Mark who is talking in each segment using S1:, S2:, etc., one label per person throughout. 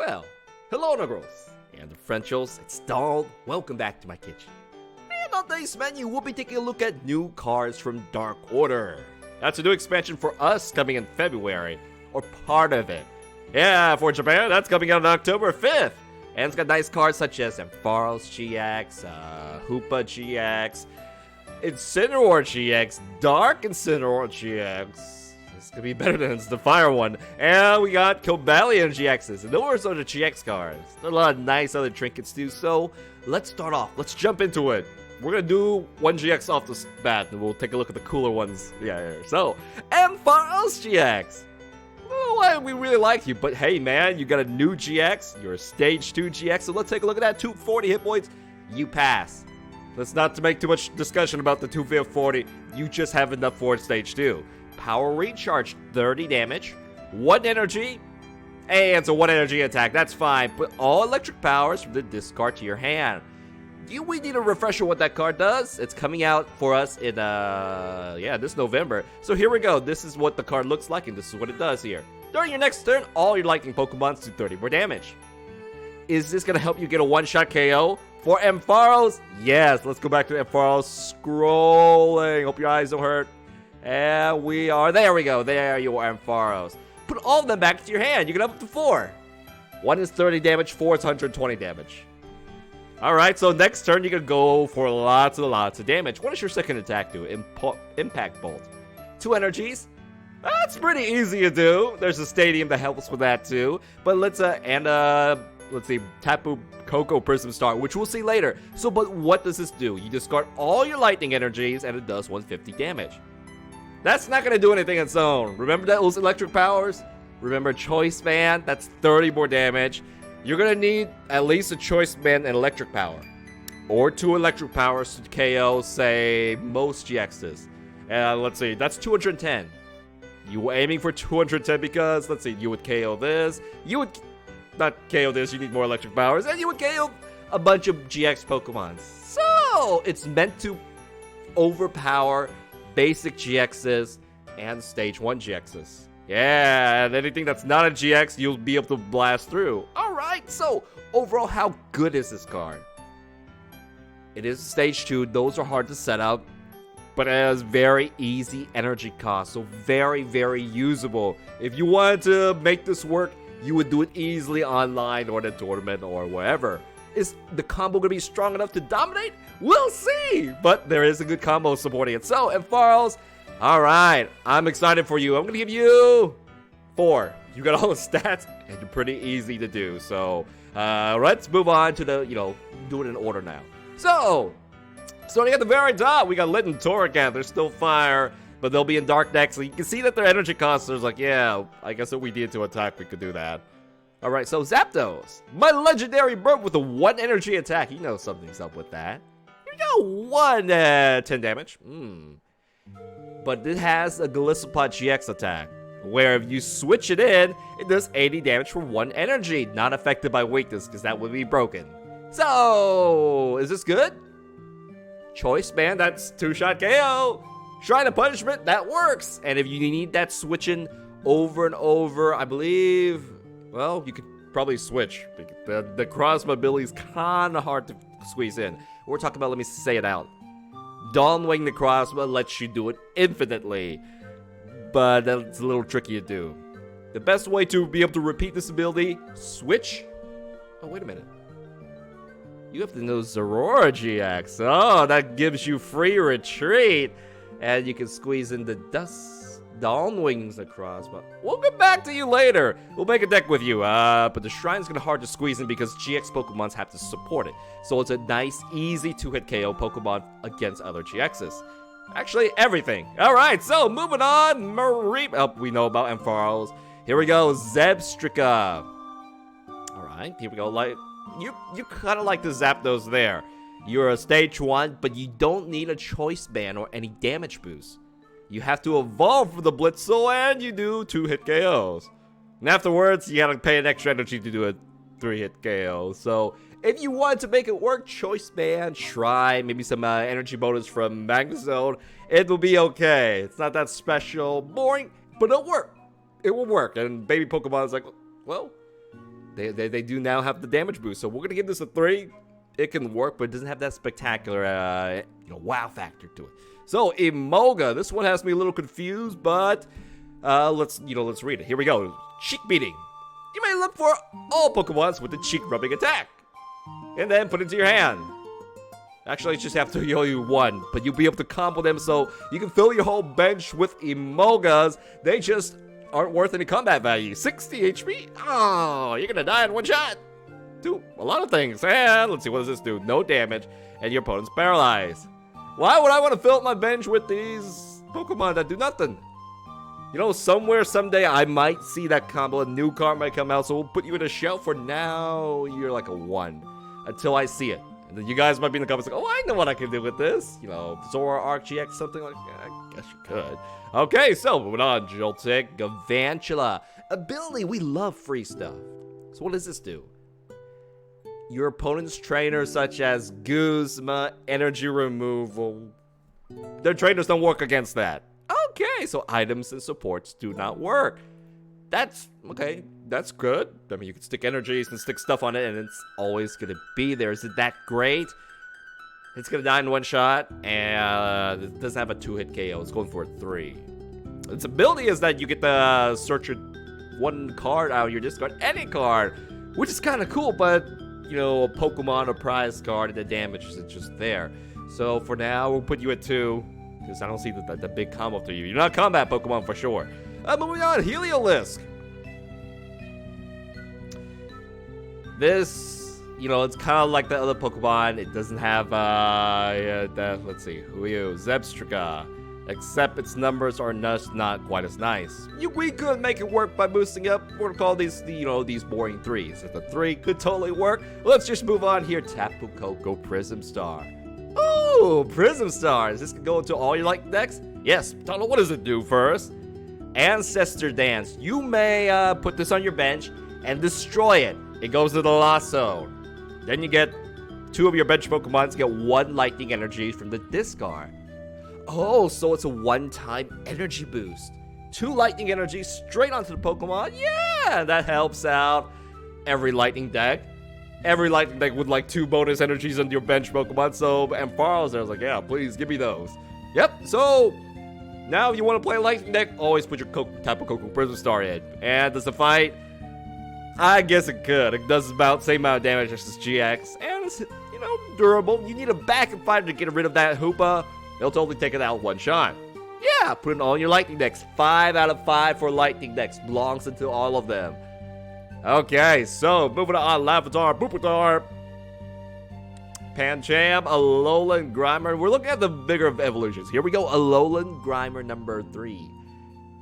S1: Well, hello Negroes and the Frenchos, it's Donald. Welcome back to my kitchen. And on today's menu, we'll be taking a look at new cards from Dark Order. That's a new expansion for us coming in February, or part of it. Yeah, for Japan, that's coming out on October 5th. And it's got nice cards such as Ampharos GX, Hoopa GX, Incineroar GX, Dark Incineroar GX. This could be better than the fire one. And we got Cobalion GXs. And those are the GX cards. There are a lot of nice other trinkets too. So let's start off. Let's jump into it. We're going to do one GX off the bat. And we'll take a look at the cooler ones. Yeah. So, Ampharos GX. Well, we really like you. But hey, man, you got a new GX. You're a stage 2 GX. So let's take a look at that. 240 hit points. You pass. Let's not make too much discussion about the 240. You just have enough for stage 2. Power recharge, 30 damage, 1 energy, and it's a 1 energy attack. That's fine. Put all electric powers from the discard to your hand. We need a refresher what that card does. It's coming out for us in this November. So here we go. This is what the card looks like, and this is what it does here. During your next turn, all your lightning Pokemons do 30 more damage. Is this gonna help you get a one-shot KO for Ampharos? Yes. Let's go back to Ampharos. Scrolling. Hope your eyes don't hurt. And we are, there we go, there you are, Ampharos. Put all of them back into your hand, you can have up to 4. 1 is 30 damage, 4 is 120 damage. Alright, so next turn you can go for lots and lots of damage. What does your second attack do? Impact Bolt. 2 energies? That's pretty easy to do. There's a stadium that helps with that too. But let's see, Tapu Koko Prism Star, which we'll see later. So, but what does this do? You discard all your lightning energies and it does 150 damage. That's not going to do anything on its own. Remember those electric powers? Remember Choice Band? That's 30 more damage. You're going to need at least a Choice Band and electric power. Or 2 electric powers to KO, say, most GXs. Let's see, that's 210. You were aiming for 210 because, let's see, you would KO this. You would not KO this, you need more electric powers. And you would KO a bunch of GX Pokemon. So, it's meant to overpower basic GXs and stage 1 GXs. Yeah, and anything that's not a GX, you'll be able to blast through. Alright, so overall, how good is this card? It is stage 2, those are hard to set up, but it has very easy energy cost, so very, very usable. If you wanted to make this work, you would do it easily online or in a tournament or wherever. Is the combo going to be strong enough to dominate? We'll see! But there is a good combo supporting it. So, Ampharos, alright, I'm excited for you. I'm going to give you 4. You got all the stats, and you're pretty easy to do. So, let's move on to the, do it in order now. So, starting at the very top, we got Lit and Torracat. They're still fire, but they'll be in Dark decks. So you can see that their energy cost is like, yeah, I guess if we need to attack, we could do that. Alright, so Zapdos, my legendary bird with a 1 energy attack. You know something's up with that. You got 1 10 damage. But it has a Golisopod GX attack, where if you switch it in, it does 80 damage for 1 energy, not affected by weakness, because that would be broken. So, is this good? Choice Band, that's 2-shot KO. Shrine of Punishment, that works. And if you need that switching over and over, I believe, well, you could probably switch. The cross mobility is kind of hard to squeeze in. We're talking about, let me say it out. Dawnwing the Crossbow lets you do it infinitely, but that's a little tricky to do. The best way to be able to repeat this ability, switch. Oh, wait a minute. You have to know Zeraora GX. Oh, that gives you free retreat. And you can squeeze in the Dawnwings across, but we'll get back to you later. We'll make a deck with you, but the Shrine's gonna hard to squeeze in because GX Pokemons have to support it. So it's a nice, easy 2-hit KO Pokemon against other GXs. Actually, everything. Alright, so moving on, we know about Ampharos. Here we go, Zebstrika. Alright, here we go, like, you kinda like the Zapdos there. You're a stage 1, but you don't need a Choice Band or any damage boost. You have to evolve for the Blitzel, and you do 2-hit KOs. And afterwards, you gotta pay an extra energy to do a 3-hit KO. So, if you want to make it work, Choice Band, Shrine, maybe some energy bonus from Magnezone, it will be okay. It's not that special, boring, but it'll work. It will work. And baby Pokemon's like, well, They do now have the damage boost. So we're going to give this a 3. It can work, but it doesn't have that spectacular, wow factor to it. So, Emolga. This one has me a little confused, but let's read it. Here we go. Cheek beating. You may look for all Pokemons with the cheek rubbing attack, and then put it into your hand. Actually, you just have to heal you 1, but you'll be able to combo them so you can fill your whole bench with Emolgas. They just aren't worth any combat value. 60 HP? Oh, you're gonna die in 1 shot. Do a lot of things. And let's see, what does this do? No damage, and your opponent's paralyzed. Why would I want to fill up my bench with these Pokemon that do nothing? You know, somewhere, someday, I might see that combo. A new card might come out, so we'll put you in a shell. For now, you're like a 1 until I see it. And then you guys might be in the comments like, oh, I know what I can do with this. You know, Zora Arc GX, something like that. I guess you could. Okay, so moving on. Joltik, Galvantula. Ability, we love free stuff. So what does this do? Your opponent's trainers, such as Guzma, energy removal. Their trainers don't work against that. Okay, so items and supports do not work. That's okay. That's good. I mean, you can stick energies and stick stuff on it, and it's always gonna be there. Is it that great? It's gonna die in 1 shot, and it doesn't have a 2-hit KO. It's going for a 3. Its ability is that you get to search 1 card out of your discard, any card, which is kind of cool, but you know, a Pokemon or prize card, and the damage is just there. So for now, we'll put you at 2, because I don't see the big combo to you. You're not a combat Pokemon for sure. Moving on, Heliolisk. This, you know, it's kind of like the other Pokemon. It doesn't have, let's see, who are you? Zebstrika. Except its numbers are not quite as nice. We could make it work by boosting up. We're gonna call these, these boring 3s. If the 3 could totally work, let's just move on here. Tapu Koko Prism Star. Oh, Prism Star. Is this gonna go into all your Lightning decks? Yes. Tell what does it do first? Ancestor Dance. You may put this on your bench and destroy it. It goes to the Lost Zone. Then you get 2 of your bench Pokemon to get 1 Lightning Energy from the discard. Oh, so it's a 1-time energy boost. 2 Lightning Energy straight onto the Pokemon. Yeah, that helps out every Lightning deck. Every Lightning deck with like 2 bonus energies on your bench Pokemon. So Ampharos there was like, yeah, please give me those. Yep, so now if you want to play a Lightning deck, always put your Tapu Koko Prism Star in. And does it fight? I guess it could. It does about same amount of damage as GX. And it's, durable. You need a backup fighter to get rid of that Hoopa. They'll totally take it out 1 shot. Yeah, put it all in your Lightning decks. 5 out of 5 for Lightning decks. Belongs into all of them. Okay, so moving on. Larvitar, Pupitar, Pancham, Alolan Grimer. We're looking at the bigger of evolutions. Here we go. Alolan Grimer number 3.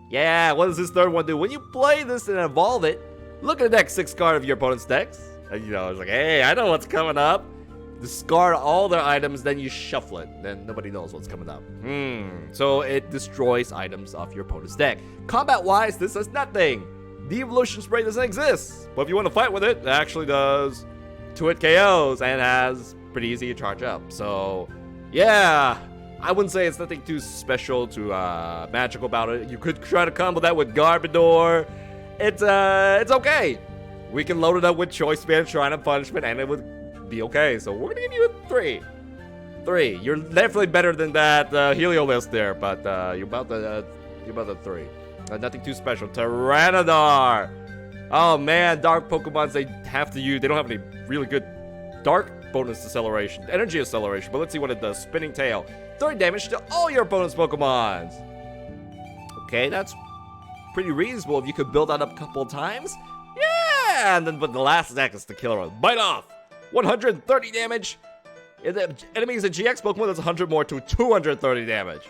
S1: Yeah, what does this 3rd one do? When you play this and evolve it, look at the next 6 card of your opponent's decks. And, it's like, hey, I know what's coming up. Discard all their items, then you shuffle it. Then nobody knows what's coming up. So it destroys items off your opponent's deck. Combat-wise, this does nothing. The Evolution Spray doesn't exist. But if you want to fight with it, it actually does 2-hit KOs and has pretty easy to charge up. So, yeah. I wouldn't say it's nothing too special to magical about it. You could try to combo that with Garbodor. It's okay. We can load it up with Choice Band, Shrine of Punishment, and it would be okay. So we're gonna give you a 3. 3. You're definitely better than that Heliolisk there, but you're about the 3. Nothing too special. Tyrannodar. Oh man, dark Pokemons they don't have any really good dark bonus acceleration, energy acceleration. But let's see what it does. Spinning Tail. 30 damage to all your opponent's Pokemons. Okay, that's pretty reasonable if you could build that up a couple of times. Yeah, and then but the last attack is the killer one. Bite Off. 130 damage. If the enemy is a GX Pokemon, that's 100 more to 230 damage.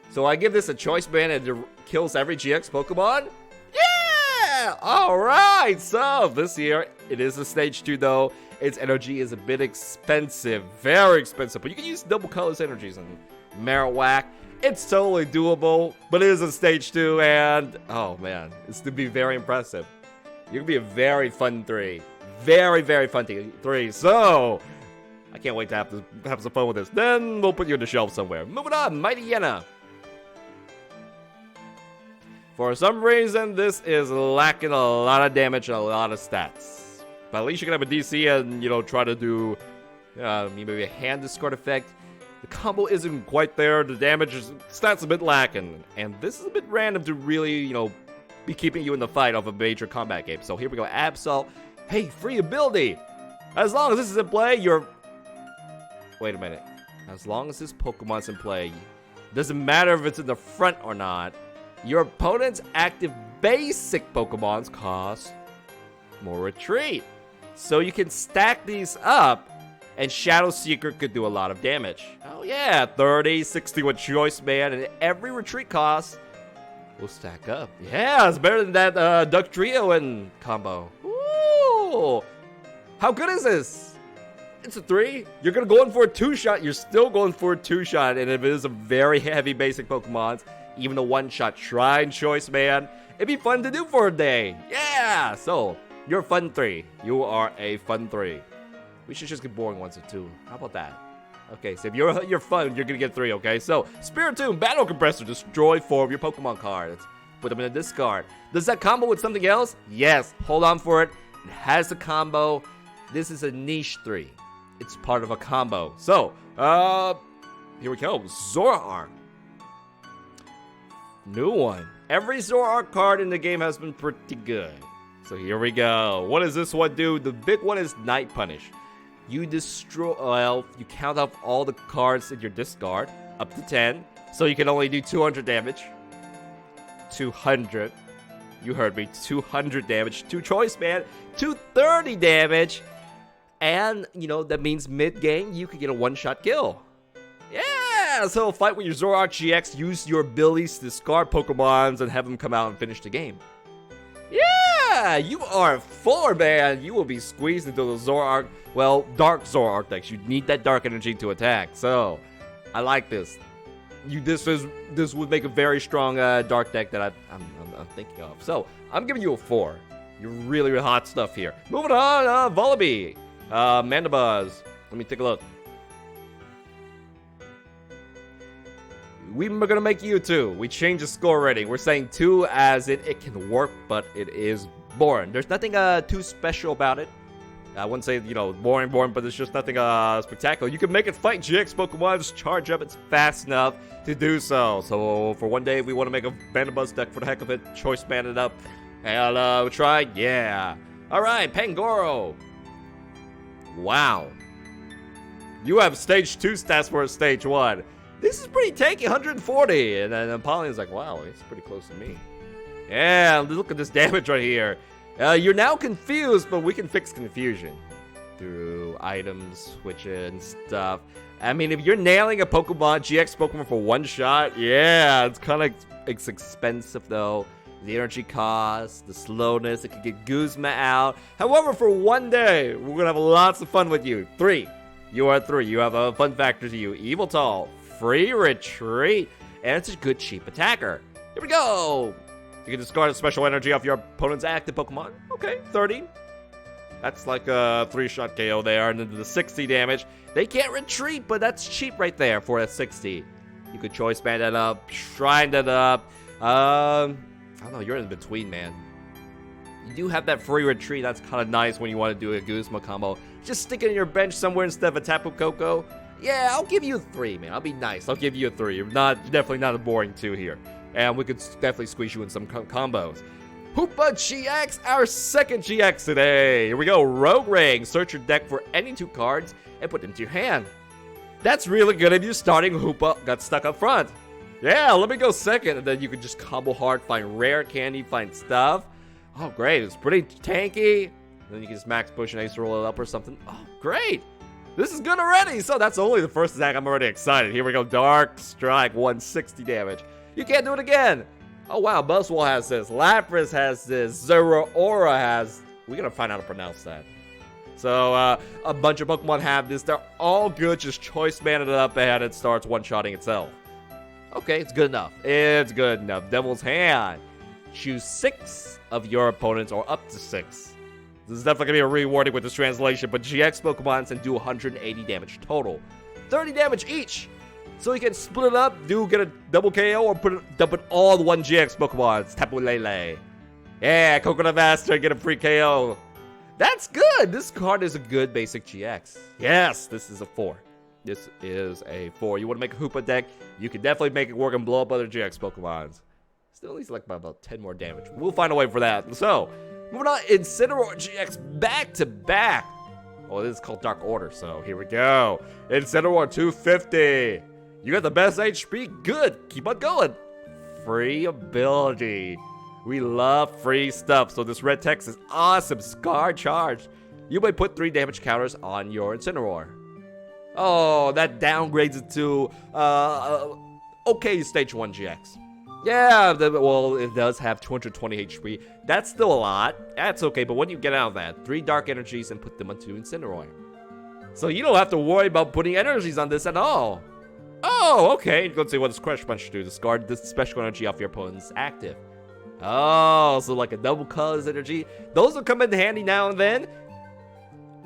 S1: So I give this a Choice Band and it kills every GX Pokemon. Yeah! Alright, so this year, it is a stage 2 though. Its energy is a bit expensive. Very expensive. But you can use double colors energies on Marowak. It's totally doable. But it is a stage 2 and, oh man, it's to be very impressive. You can be a very fun 3. Very, very fun 3. So, I can't wait to have some fun with this. Then we'll put you on the shelf somewhere. Moving on, Mighty Yenna. For some reason, this is lacking a lot of damage and a lot of stats. But at least you can have a DC and, try to do maybe a hand discard effect. The combo isn't quite there. The damage stats a bit lacking. And this is a bit random to really, be keeping you in the fight of a major combat game. So here we go, Absol. Hey, free ability! As long as this is in play, you're... Wait a minute. As long as this Pokemon's in play, doesn't matter if it's in the front or not, your opponent's active basic Pokemons cost more retreat. So you can stack these up, and Shadow Seeker could do a lot of damage. Oh yeah, 30, 60 with Choice Man, and every retreat cost will stack up. Yeah, it's better than that Duck Trio and combo. Ooh! How good is this? It's a 3. You're gonna go in for a 2-shot. You're still going for a 2-shot, and if it is a very heavy basic Pokemon, even a 1-shot Shrine Choice Man, it'd be fun to do for a day. Yeah! So, you're a fun 3. You are a fun 3. We should just get boring ones or 2. How about that? Okay, so if you're fun, you're gonna get 3, okay? So, Spiritomb, Battle Compressor, destroy 4 of your Pokemon cards. Put them in a discard. Does that combo with something else? Yes. Hold on for it. It has a combo. This is a niche 3. It's part of a combo. So, here we go. Zoroark. New one. Every Zoroark card in the game has been pretty good. So here we go. What does this one do? The big one is Night Punish. You you count off all the cards in your discard, up to 10. So you can only do 200 damage. 200. You heard me. 200 damage. 2 Choice Man. 230 damage. And, that means mid-game, you could get a 1-shot kill. Yeah! So fight with your Zoroark GX, use your abilities to discard Pokemons, and have them come out and finish the game. Yeah! You are 4, man! You will be squeezed into the Zoroark, Dark Zoroark decks. You need that Dark Energy to attack. So, I like this. This would make a very strong Dark deck that I'm thinking of. So, I'm giving you a 4. You're really, really hot stuff here. Moving on, Vullaby. Mandibuzz. Let me take a look. We're gonna make you 2. We changed the score rating. We're saying 2 as it can work, but it is boring. There's nothing too special about it. I wouldn't say, boring, but there's just nothing spectacular. You can make it fight GX Pokemon, just charge up. It's fast enough to do so. So for one day, if we want to make a Mandibuzz deck for the heck of it, Choice Man it up, and try. Yeah. All right, Pangoro. Wow. You have stage 2 stats for a stage 1. This is pretty tanky, 140. And then Pauline's like, wow, it's pretty close to me. Yeah, look at this damage right here. You're now confused, but we can fix confusion through items, switching stuff. I mean, if you're nailing a Pokemon, GX Pokemon for 1 shot, yeah, it's expensive though. The energy cost, the slowness, it could get Guzma out. However, for one day, we're gonna have lots of fun with you. 3. You are 3. You have a fun factor to you. Yveltal, free retreat, and it's a good cheap attacker. Here we go. You can discard a special energy off your opponent's active Pokemon. Okay, 30. That's like a 3-shot KO there, and then the 60 damage. They can't retreat, but that's cheap right there for a 60. You could Choice Band that up, Shrine that up. I don't know, you're in between, man. You do have that free retreat. That's kind of nice when you want to do a Guzma combo. Just stick it in your bench somewhere instead of a Tapu Koko. Yeah, I'll give you a 3, man. I'll be nice. I'll give you a 3. You're definitely not a boring 2 here. And we could definitely squeeze you in some combos. Hoopa GX, our second GX today. Here we go. Rogue-Ring. Search your deck for any 2 cards and put them to your hand. That's really good if you're starting Hoopa got stuck up front. Yeah, let me go second, and then you can just combo hard, find rare candy, find stuff. Oh, great. It's pretty tanky. And then you can just max push and ace roll it up or something. Oh, great. This is good already. So that's only the first attack. I'm already excited. Here we go. Dark Strike, 160 damage. You can't do it again. Oh, wow. Buzzwole has this. Lapras has this. Zeraora has... We gotta find out how to pronounce that. So, a bunch of Pokemon have this. They're all good. Just Choice Man it up and it starts one-shotting itself. Okay, it's good enough. It's good enough. Devil's Hand. Choose 6 of your opponents, or up to 6. This is definitely going to be rewarding with this translation, but GX Pokemon can do 180 damage total. 30 damage each. So you can split it up, get a double KO, or dump it all in one GX Pokemon. Tapu Lele. Yeah, Coconut Master, get a free KO. That's good. This card is a good basic GX. Yes, this is a 4. This is a 4. You want to make a Hoopa deck, you can definitely make it work and blow up other GX Pokemons. Still needs like about 10 more damage. We'll find a way for that. So, moving on, Incineroar GX back to back. Oh, this is called Dark Order, so here we go. Incineroar 250. You got the best HP. Good. Keep on going. Free ability. We love free stuff. So this red text is awesome. Scar Charge. You may put 3 damage counters on your Incineroar. Oh, that downgrades it to okay stage 1 GX. Yeah, well, it does have 220 HP. That's still a lot. That's okay, but when you get out of that, 3 Dark Energies and put them onto Incineroar. So you don't have to worry about putting energies on this at all. Oh, okay. Let's see what does Crush Punch do. Discard this special energy off your opponent's active. Oh, so like a double colors energy. Those will come in handy now and then.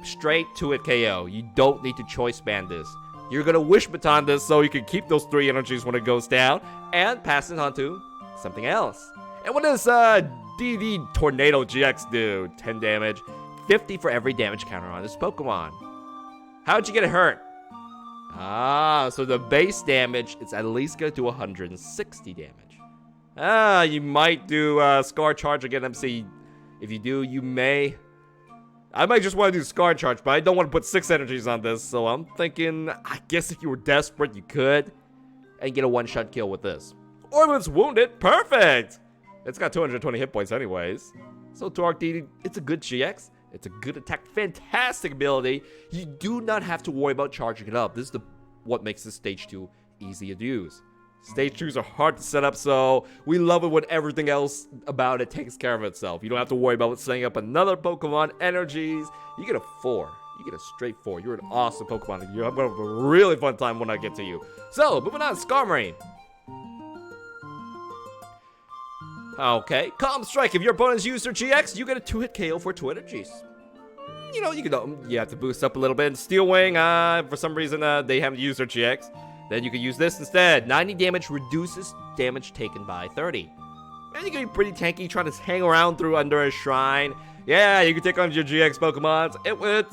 S1: Straight to it KO. You don't need to choice band this. You're gonna Wish Baton this so you can keep those 3 energies when it goes down and pass it on to something else. And what does DD Tornado GX do? 10 damage, 50 for every damage counter on this Pokemon. How'd you get hurt? Ah, so the base damage, it's at least gonna do 160 damage. Ah, you might do Scar Charge again, MC. If you do, you may. I might just want to do Scar Charge, but I don't want to put 6 energies on this, so I'm thinking, I guess if you were desperate, you could. And get a one-shot kill with this. Or if it's wounded, perfect! It's got 220 hit points anyways. So Torque DD, it's a good GX. It's a good attack, fantastic ability. You do not have to worry about charging it up. This is what makes this Stage 2 easy to use. Stage 2s are hard to set up, so we love it when everything else about it takes care of itself. You don't have to worry about setting up another Pokemon, energies. You get a 4. You get a straight 4. You're an awesome Pokemon. You're having a really fun time when I get to you. So, moving on, Skarmory. Okay, Calm Strike. If your opponent's used their GX, you get a 2-hit KO for 2 energies. You know, you have to boost up a little bit. Steel Wing, for some reason, they haven't used their GX. Then you can use this instead. 90 damage reduces damage taken by 30. And you can be pretty tanky trying to hang around through under a shrine. Yeah, you can take on your GX Pokemons.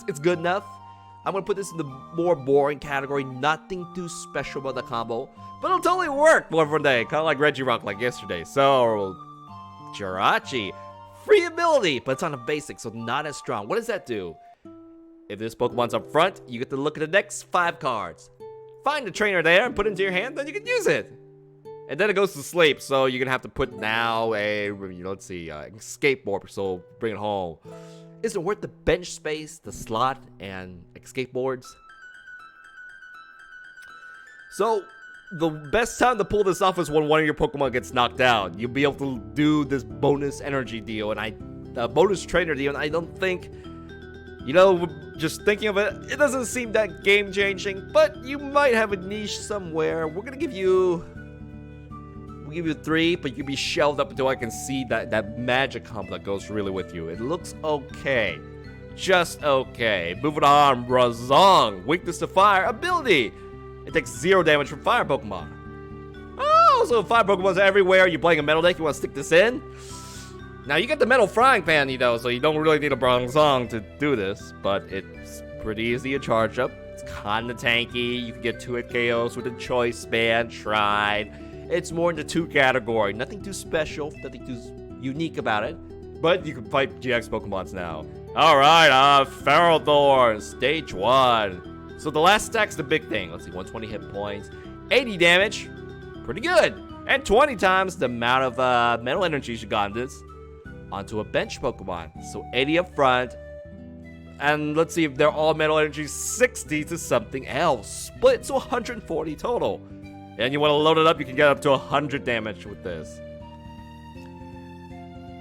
S1: It's good enough. I'm going to put this in the more boring category. Nothing too special about the combo. But it'll totally work one day. Kind of like Regirock like yesterday. So, Jirachi. Free ability, but it's on a basic, so not as strong. What does that do? If this Pokemon's up front, you get to look at the next 5 cards. Find the trainer there and put it into your hand, then you can use it. And then it goes to sleep, so you're gonna have to put now a, let's see, skateboard, so bring it home. Is it worth the bench space, the slot, and skateboards? So, the best time to pull this off is when one of your Pokemon gets knocked out. You'll be able to do this bonus energy deal, and bonus trainer deal, and I don't think, just thinking of it, it doesn't seem that game-changing, but you might have a niche somewhere. We'll give you 3, but you'll be shelved up until I can see that magic combo that goes really with you. It looks okay. Just okay. Moving on, Razong. Weakness to Fire ability. It takes 0 damage from Fire Pokemon. Oh, so Fire Pokemon's everywhere. You're playing a Metal deck, you want to stick this in? Now, you get the Metal Frying Pan, so you don't really need a Bronzong to do this, but it's pretty easy to charge up. It's kind of tanky. You can get 2-hit KOs with a Choice Band, Shrine. It's more in the 2 category. Nothing too special, nothing too unique about it, but you can fight GX Pokemons now. Alright, Ferrothorn, Stage 1. So the last stack's the big thing. Let's see, 120 hit points, 80 damage, pretty good. And 20 times the amount of Metal Energies you got in this. Onto a bench Pokemon. So 80 up front. And let's see if they're all Metal Energies, 60 to something else. Split to 140 total. And you want to load it up, you can get up to 100 damage with this.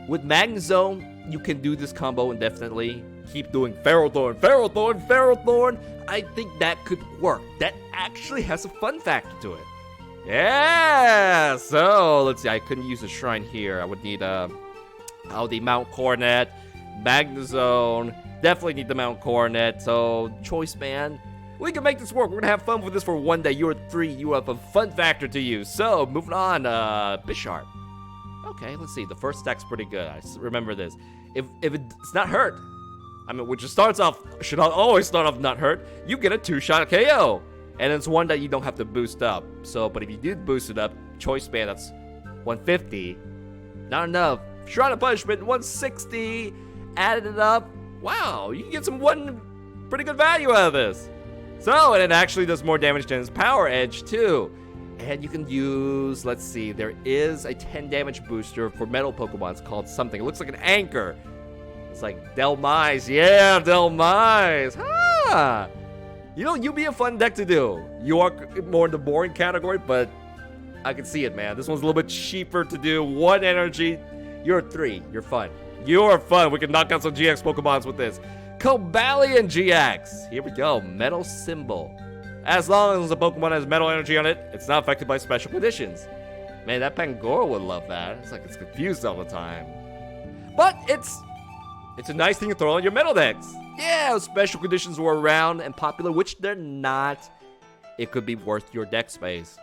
S1: With Magnezone, you can do this combo indefinitely. Keep doing Ferrothorn, Ferrothorn, Ferrothorn. I think that could work. That actually has a fun factor to it. Yeah! So, let's see, I couldn't use a shrine here. I would need the Mount Coronet, Magnezone. Definitely need the Mount Coronet. So, Choice Band. We can make this work. We're gonna have fun with this for one day. You're 3. You have a fun factor to you. So, moving on, Bisharp. Okay, let's see. The first stack's pretty good. I remember this. If it's not hurt, I mean, which starts off, should always start off not hurt, you get a 2-shot KO. And it's one that you don't have to boost up. So, but if you did boost it up, Choice Band, that's 150. Not enough. Shrine of Punishment, 160. Added it up. Wow, you can get some pretty good value out of this. So, and it actually does more damage than its Power Edge, too. And you can use, let's see, there is a 10 damage booster for metal Pokemon. It's called something. It looks like an anchor. It's like Delmise. Yeah, Delmise. Ah! You know, you'd be a fun deck to do. You are more in the boring category, but I can see it, man. This one's a little bit cheaper to do. 1 energy. You're 3. You're fun. You're fun. We can knock out some GX Pokemons with this. Cobalion GX. Here we go. Metal Symbol. As long as the Pokemon has metal energy on it, it's not affected by special conditions. Man, that Pangoro would love that. It's like it's confused all the time. But it's a nice thing to throw on your metal decks. Yeah, if special conditions were around and popular, which they're not, it could be worth your deck space.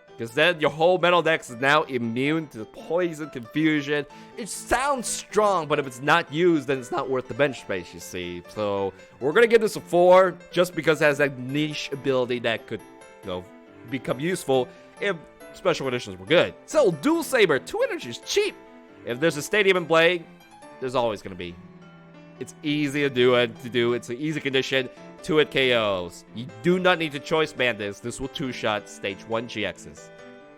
S1: Because then your whole metal deck is now immune to poison, confusion. It sounds strong, but if it's not used, then it's not worth the bench space, you see. So we're going to give this a 4, just because it has that niche ability that could, you know, become useful if special conditions were good. So, Dual Saber, 2 energy is cheap. If there's a stadium in play, there's always going to be. It's easy to do. It's an easy condition. 2 hit KOs. You do not need to choice band this. This will 2-shot stage 1 GXs.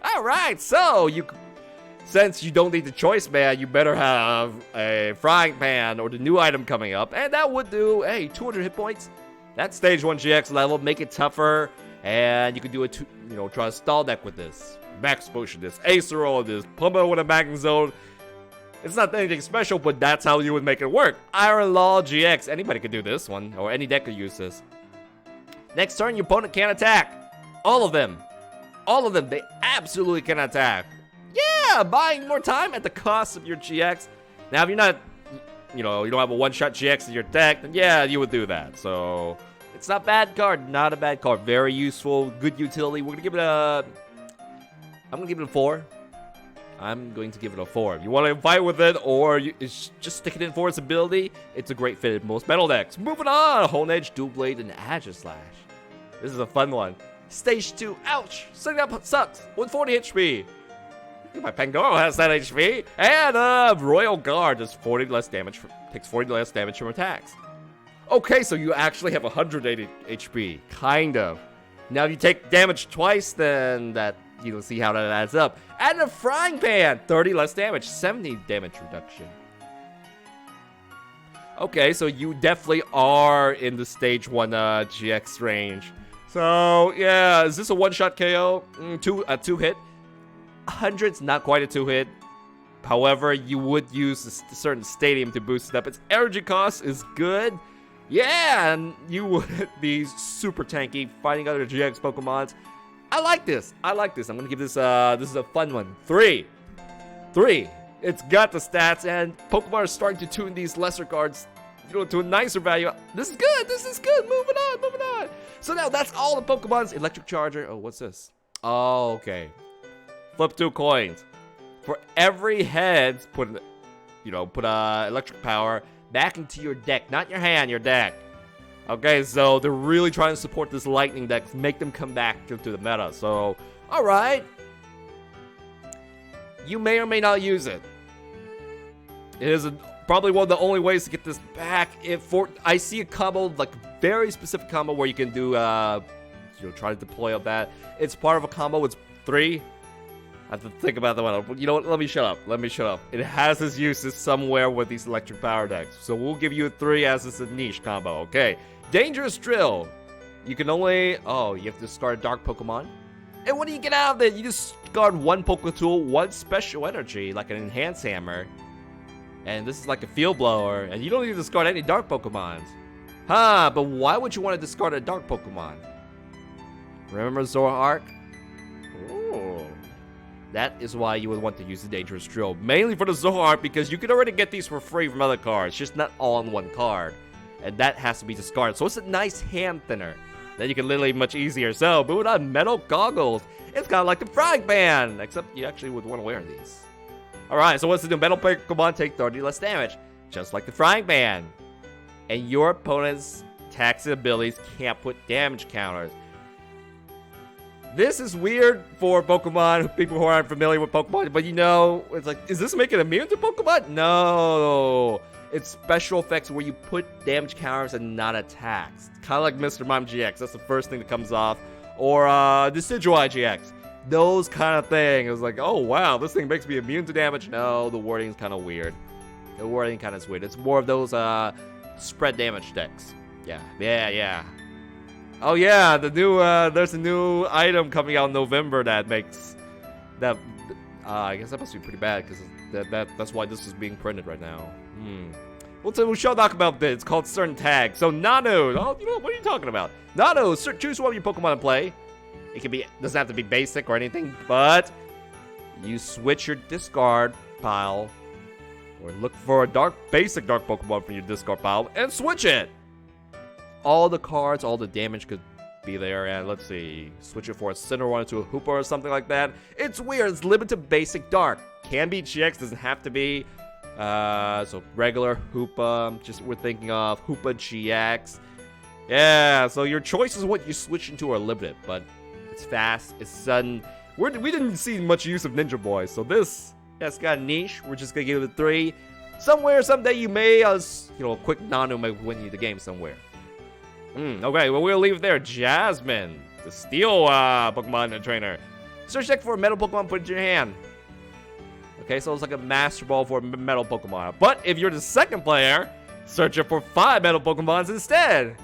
S1: Alright, so since you don't need the choice band, you better have a frying pan or the new item coming up. And that would do, hey, 200 hit points. That's stage 1 GX level. Make it tougher. And you can do it, try to stall deck with this. Max Potion this. Acerol this. Pummel with a Magnet Zone. It's not anything special, but that's how you would make it work. Iron Law GX. Anybody could do this one, or any deck could use this. Next turn, your opponent can't attack. All of them. All of them. They absolutely can attack. Yeah, buying more time at the cost of your GX. Now, if you're not, you don't have a one-shot GX in your deck, then yeah, you would do that. So, it's not a bad card. Not a bad card. Very useful. Good utility. We're going to give it a... I'm going to give it a 4. I'm going to give it a 4. If you want to fight with it, or just stick it in for its ability, it's a great fit in most metal decks. Moving on, Hone Edge, Dual Blade, and Aegislash. This is a fun one. Stage 2, ouch! Setting up sucks. 140 HP. My Pangoro has that HP. And Royal Guard does 40 less damage. Takes 40 less damage from attacks. Okay, so you actually have 180 HP. Kind of. Now, if you take damage twice, then that... You'll see how that adds up. And a Frying Pan! 30 less damage. 70 damage reduction. Okay, so you definitely are in the stage 1 GX range. So, yeah. Is this a one-shot KO? 2 hit. 100's not quite a 2-hit. However, you would use a certain stadium to boost it up. Its energy cost is good. Yeah, and you would be super tanky fighting other GX Pokemons. I like this. I'm going to give this, this is a fun one. 3. It's got the stats, and Pokemon are starting to tune these lesser cards, to a nicer value. This is good. Moving on. So now that's all the Pokemon's Electric Charger. Oh, what's this? Oh, okay. Flip 2 coins. For every head, put electric power back into your deck. Not your hand, your deck. Okay, so they're really trying to support this lightning deck, make them come back to the meta. So, alright. You may or may not use it. It is probably one of the only ways to get this back. I see a combo, like a very specific combo where you can do, try to deploy of that. It's part of a combo, it's 3. I have to think about that one. You know what? Let me shut up. It has its uses somewhere with these electric power decks. So we'll give you a 3 as it's a niche combo, okay? Dangerous Drill. You can only... Oh, you have to discard a dark Pokemon. And what do you get out of it? You discard 1 Poketool, 1 special energy, like an Enhance Hammer. And this is like a Field Blower. And you don't need to discard any dark Pokemons. Huh, but why would you want to discard a dark Pokemon? Remember Zoroark? Ooh. That is why you would want to use the Dangerous Drill. Mainly for the Zoroark, because you can already get these for free from other cards. Just not all in one card. And that has to be discarded. So it's a nice hand thinner. Then you can literally much easier. So, moving on, metal goggles. It's kind of like the frying pan, except you actually would want to wear these. Alright, so what's the new? Metal Pokemon take 30 less damage, just like the frying pan. And your opponent's attacks and abilities can't put damage counters. This is weird for Pokemon, people who aren't familiar with Pokemon, but you know, it's like, is this making it immune to Pokemon? No. It's special effects where you put damage counters and not attacks. Kind of like Mr. Mime GX, that's the first thing that comes off. Or Decidueye GX. Those kind of things. It's like, oh wow, this thing makes me immune to damage. No, the wording's kind of weird. The wording kind of is weird. It's more of those spread damage decks. Yeah. Oh yeah, the new there's a new item coming out in November that makes that. I guess that must be pretty bad because that's why this is being printed right now. We shall talk about this. It's called Certain Tag. So Nano, oh, you know what are you talking about? Nano, choose one of your Pokemon to play. It can be doesn't have to be basic or anything, but you switch your discard pile or look for a basic dark Pokemon from your discard pile and switch it. All the cards, all the damage could be there, and let's see, switch it for a Cinnamon into a Hoopa or something like that. It's weird. It's limited to basic dark. Can be GX, doesn't have to be. So regular Hoopa, just we're thinking of Hoopa GX. Yeah, so your choices what you switch into are limited, but it's fast, it's sudden. We didn't see much use of Ninja Boy, so this, yeah, it's got a niche. We're just gonna give it a 3. Somewhere, someday you may, a quick Nano may win you the game somewhere. Okay, well, we'll leave it there. Jasmine, the Steel Pokemon trainer. Search deck for a metal Pokemon, put it in your hand. Okay, so it's like a Master Ball for a metal Pokemon. But if you're the second player, search it for 5 metal Pokemons instead.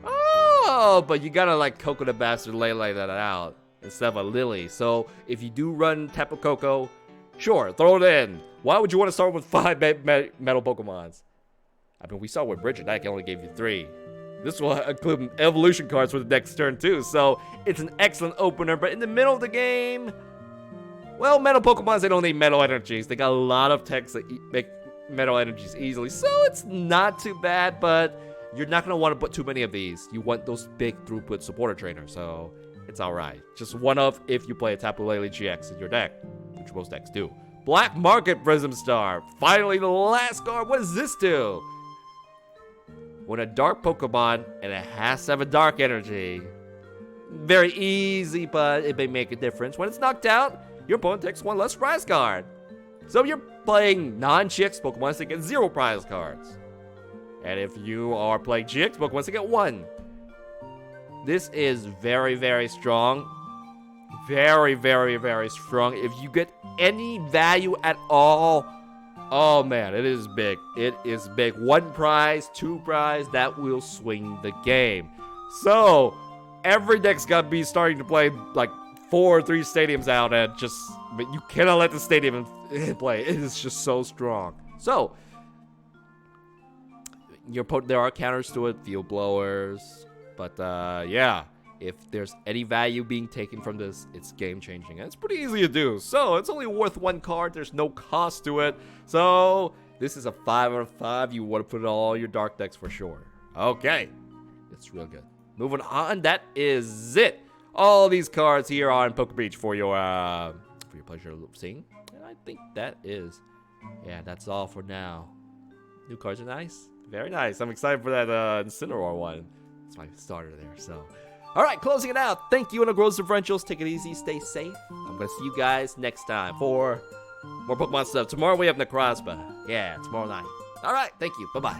S1: Oh, but you gotta like Coconut Bastard Lele that out instead of a Lily. So if you do run Tapu Koko, sure, throw it in. Why would you want to start with 5 metal Pokemons? I mean, we saw with Bridget, that only gave you 3. This will include evolution cards for the next turn too, so it's an excellent opener. But in the middle of the game, well, metal Pokemons, they don't need metal energies. They got a lot of techs that make metal energies easily, so it's not too bad, but you're not going to want to put too many of these. You want those big throughput supporter trainers, so it's alright. Just one of if you play a Tapu Lele GX in your deck, which most decks do. Black Market Prism Star. Finally, the last card. What does this do? When a dark Pokemon and it has to have a dark energy, very easy, but it may make a difference. When it's knocked out, your opponent takes 1 less prize card. So you're playing non-GX Pokemon to get 0 prize cards. And if you are playing GX Pokemon to get 1. This is very, very strong. Very, very, very strong. If you get any value at all, oh man, it is big. It is big. 1 prize, 2 prize, that will swing the game. So, every deck's got to be starting to play like 4 or 3 stadiums out, and but you cannot let the stadium play. It is just so strong. So, there are counters to it, field blowers, but yeah. If there's any value being taken from this, it's game-changing. And it's pretty easy to do. So, it's only worth 1 card. There's no cost to it. So, this is a 5 out of 5. You want to put it in all your dark decks for sure. Okay. It's real good. Moving on. That is it. All these cards here are on Poke Beach for your pleasure of seeing. And I think that is... yeah, that's all for now. New cards are nice. Very nice. I'm excited for that Incineroar one. That's my starter there, so... Alright, closing it out. Thank you, and Gross Differentials. Take it easy, stay safe. I'm gonna see you guys next time for more Pokemon stuff. Tomorrow we have Necrozma. Yeah, tomorrow night. Alright, thank you. Bye-bye.